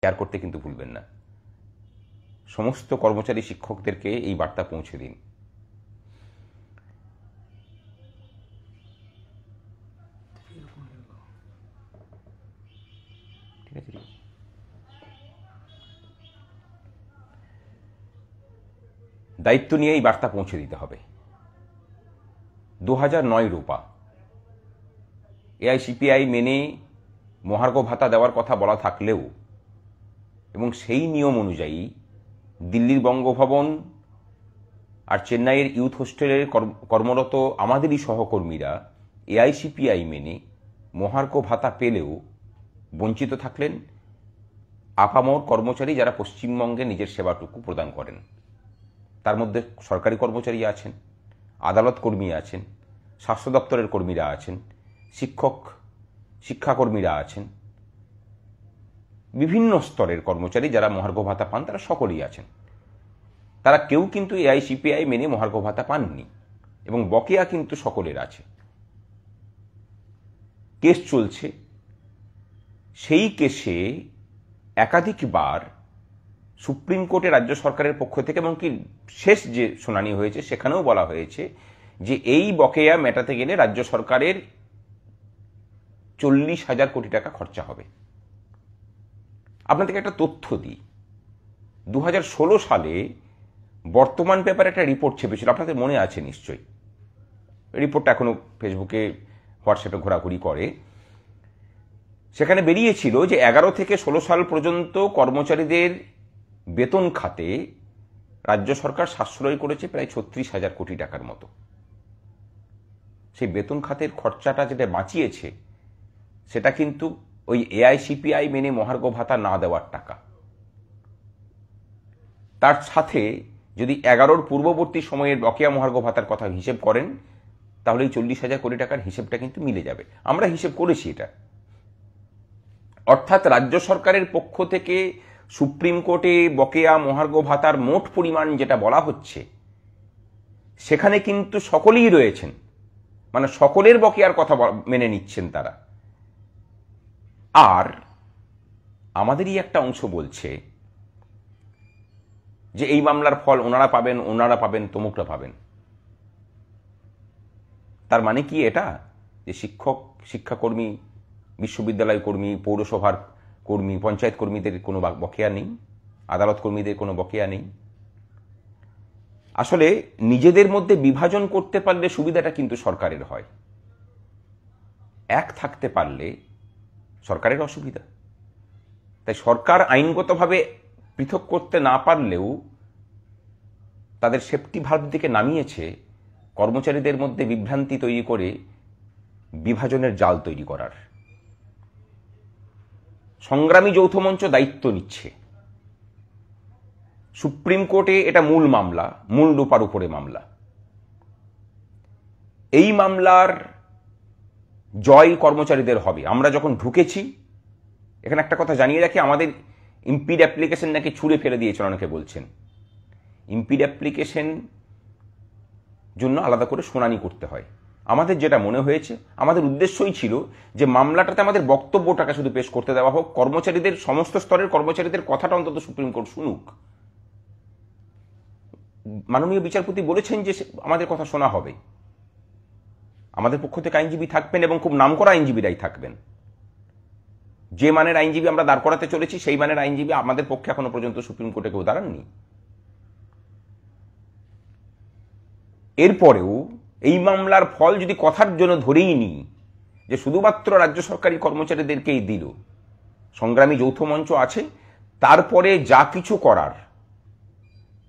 Share করতে কিন্তু ভুলবেন না। সমস্ত কর্মচারী শিক্ষকদেরকে এই বার্তা পৌঁছে দিন। ঠিক আছে, দায়িত্ব নিয়ে এই বার্তা পৌঁছে দিতে হবে। 2009 রূপা এআইসিপিআই মেনে মহার্ঘ ভাতা দেওয়ার কথা বলা থাকলেও এবং সেই নিয়ম অনুযায়ী দিল্লির বঙ্গভবন আর চেন্নাইয়ের ইউথ হোস্টেলের কর্মরত আমাদেরই সহকর্মীরা এআইসিপিআই মেনে মহার্ঘ ভাতা পেলেও বঞ্চিত থাকলেন আপামর কর্মচারী যারা পশ্চিমবঙ্গে নিজের সেবাটুকু প্রদান করেন। তার মধ্যে সরকারি কর্মচারী আছেন, আদালত কর্মী আছেন, স্বাস্থ্য দপ্তরের কর্মীরা আছেন, শিক্ষাকর্মীরা আছেন, বিভিন্ন স্তরের কর্মচারী যারা মহার্ঘ ভাতা পান তারা সকলেই আছেন। তারা কেউ কিন্তু এআইসিপিআই মেনে মহার্ঘ ভাতা পাননি এবং বকেয়া কিন্তু সকলের আছে। কেস চলছে, সেই কেসে একাধিকবার সুপ্রিম কোর্টে রাজ্য সরকারের পক্ষ থেকে এবং কি শেষ যে শুনানি হয়েছে সেখানেও বলা হয়েছে যে এই বকেয়া মেটাতে গেলে রাজ্য সরকারের 40,000 কোটি টাকা খরচা হবে। আপনাদেরকে একটা তথ্য দিই, 2016 সালে বর্তমান পেপারে একটা রিপোর্ট ছেপেছিল, আপনাদের মনে আছে নিশ্চয়ই। রিপোর্টটা এখনো ফেসবুকে হোয়াটসঅ্যাপে ঘোরাঘুরি করে। সেখানে বেরিয়েছিল যে 11 থেকে 16 সাল পর্যন্ত কর্মচারীদের বেতন খাতে রাজ্য সরকার সাশ্রয় করেছে প্রায় 36,000 কোটি টাকার মতো। সেই বেতন খাতের খরচাটা যেটা বাঁচিয়েছে সেটা কিন্তু ওই এআইসিপিআই মেনে মহার্ঘ ভাতা না দেওয়ার টাকা। তার সাথে যদি 11-র পূর্ববর্তী সময়ের বকেয়া মহার্ঘ ভাতার কথা হিসেব করেন তাহলে এই 40,000 কোটি টাকার হিসেবটা কিন্তু মিলে যাবে। আমরা হিসেব করেছি এটা। অর্থাৎ রাজ্য সরকারের পক্ষ থেকে সুপ্রিম কোর্টে বকেয়া মহার্ঘ ভাতার মোট পরিমাণ যেটা বলা হচ্ছে সেখানে কিন্তু সকলেই রয়েছেন, মানে সকলের বকেয়ার কথা মেনে নিচ্ছেন তারা। আর আমাদেরই একটা অংশ বলছে যে এই মামলার ফল ওনারা পাবেন, তমুকরা পাবেন। তার মানে কি এটা যে শিক্ষাকর্মী, বিশ্ববিদ্যালয় কর্মী, পৌরসভার কর্মী, পঞ্চায়েত কর্মীদের কোনো বকেয়া নেই, আদালত কর্মীদের কোনো বকেয়া নেই? আসলে নিজেদের মধ্যে বিভাজন করতে পারলে সুবিধাটা কিন্তু সরকারের হয়, এক থাকতে পারলে সরকারের অসুবিধা। তাই সরকার আইনগতভাবে পৃথক করতে না পারলেও তাদের সেফটি ভালভ দিকে নামিয়েছে কর্মচারীদের মধ্যে বিভ্রান্তি তৈরি করে বিভাজনের জাল তৈরি করার। সংগ্রামী যৌথ মঞ্চ দায়িত্ব নিচ্ছে। সুপ্রিম কোর্টে এটা মূল মামলা, মূল রূপার উপরে মামলা। এই মামলার জয় কর্মচারীদের হবে। আমরা যখন ঢুকেছি, এখানে একটা কথা জানিয়ে রাখি, আমাদের ইম্পিড অ্যাপ্লিকেশন নাকি ছুঁড়ে ফেলে দিয়েছেন অনেকে বলছেন। ইম্পিড অ্যাপ্লিকেশন জন্য আলাদা করে শুনানি করতে হয়। আমাদের যেটা মনে হয়েছে, আমাদের উদ্দেশ্যই ছিল যে মামলাটাতে আমাদের বক্তব্যটাকে শুধু পেশ করতে দেওয়া হোক, কর্মচারীদের, সমস্ত স্তরের কর্মচারীদের কথাটা অন্তত সুপ্রিম কোর্ট শুনুক। মাননীয় বিচারপতি বলেছেন যে আমাদের কথা শোনা হবে, আমাদের পক্ষ থেকে আইনজীবী থাকবেন এবং খুব নামকরা আইনজীবীরাই থাকবেন। যে মানের আইনজীবী আমরা দাঁড় করাতে চলেছি সেই মানের আইনজীবী আমাদের পক্ষে এখনো পর্যন্ত সুপ্রিম কোর্টে কেউ দাঁড়াননি। এরপরেও এই মামলার ফল যদি কথার জন্য ধরেই নিই যে শুধুমাত্র রাজ্য সরকারি কর্মচারীদেরকেই দিল, সংগ্রামী যৌথ মঞ্চ আছে, তারপরে যা কিছু করার,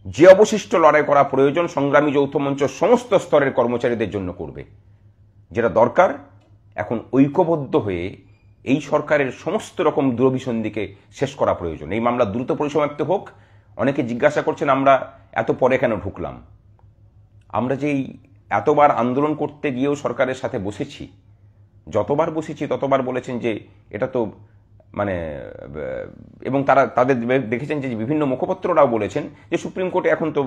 যে অবশিষ্ট লড়াই করা প্রয়োজন সংগ্রামী যৌথ মঞ্চ সমস্ত স্তরের কর্মচারীদের জন্য করবে। যেটা দরকার এখন ঐক্যবদ্ধ হয়ে এই সরকারের সমস্ত রকম দুরভিসন্ধিকে শেষ করা প্রয়োজন। এই মামলা দ্রুত পরিসমাপ্ত হোক। অনেকে জিজ্ঞাসা করছেন আমরা এত পরে কেন ঢুকলাম। আমরা যেই এতবার আন্দোলন করতে গিয়েও সরকারের সাথে বসেছি, যতবার বসেছি ততবার বলেছেন যে এটা তো মানে, এবং তাদের দেখেছেন যে বিভিন্ন মুখপত্ররাও বলেছেন যে সুপ্রিম কোর্টে এখন তো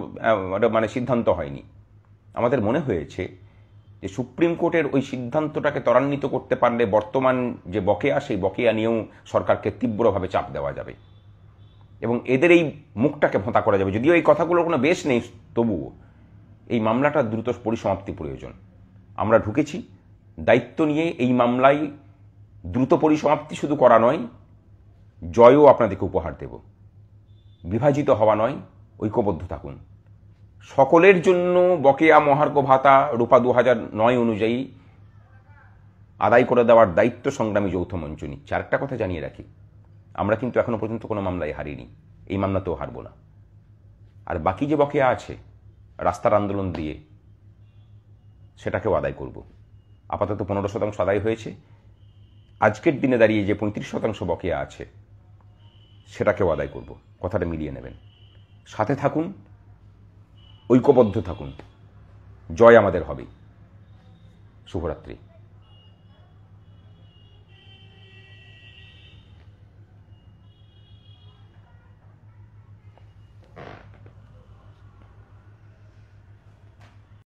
মানে সিদ্ধান্ত হয়নি। আমাদের মনে হয়েছে যে সুপ্রিম কোর্টের ওই সিদ্ধান্তটাকে ত্বরান্বিত করতে পারলে বর্তমান যে বকেয়া, সেই বকেয়া নিয়েও সরকারকে তীব্রভাবে চাপ দেওয়া যাবে। এবং এদের এই মুখটাকে ভোঁতা করা যাবে। যদিও এই কথাগুলোর কোনো বেশ নেই, তবুও এই মামলাটা দ্রুত পরিসমাপ্তি প্রয়োজন। আমরা ঢুকেছি দায়িত্ব নিয়ে এই মামলায় দ্রুত পরিসমাপ্তি শুধু করা নয়, জয়ও আপনাদেরকে উপহার দেব। বিভাজিত হওয়া নয়, ঐক্যবদ্ধ থাকুন। সকলের জন্য বকেয়া মহার্ঘ ভাতা রূপা 2009 অনুযায়ী আদায় করে দেওয়ার দায়িত্ব সংগ্রামী যৌথ মঞ্চ নিচ্ছে। আরেকটা কথা জানিয়ে রাখি, আমরা কিন্তু এখনো পর্যন্ত কোনো মামলায় হারিনি, এই মামলাতেও হারবো না। আর বাকি যে বকেয়া আছে রাস্তার আন্দোলন দিয়ে, সেটাকেও আদায় করব। আপাতত 15% আদায় হয়েছে, আজকের দিনে দাঁড়িয়ে যে 35% বকেয়া আছে সেটাকেও আদায় করব। কথাটা মিলিয়ে নেবেন। সাথে থাকুন, ঐক্যবদ্ধ থাকুন, জয় আমাদের হবে। শুভরাত্রি।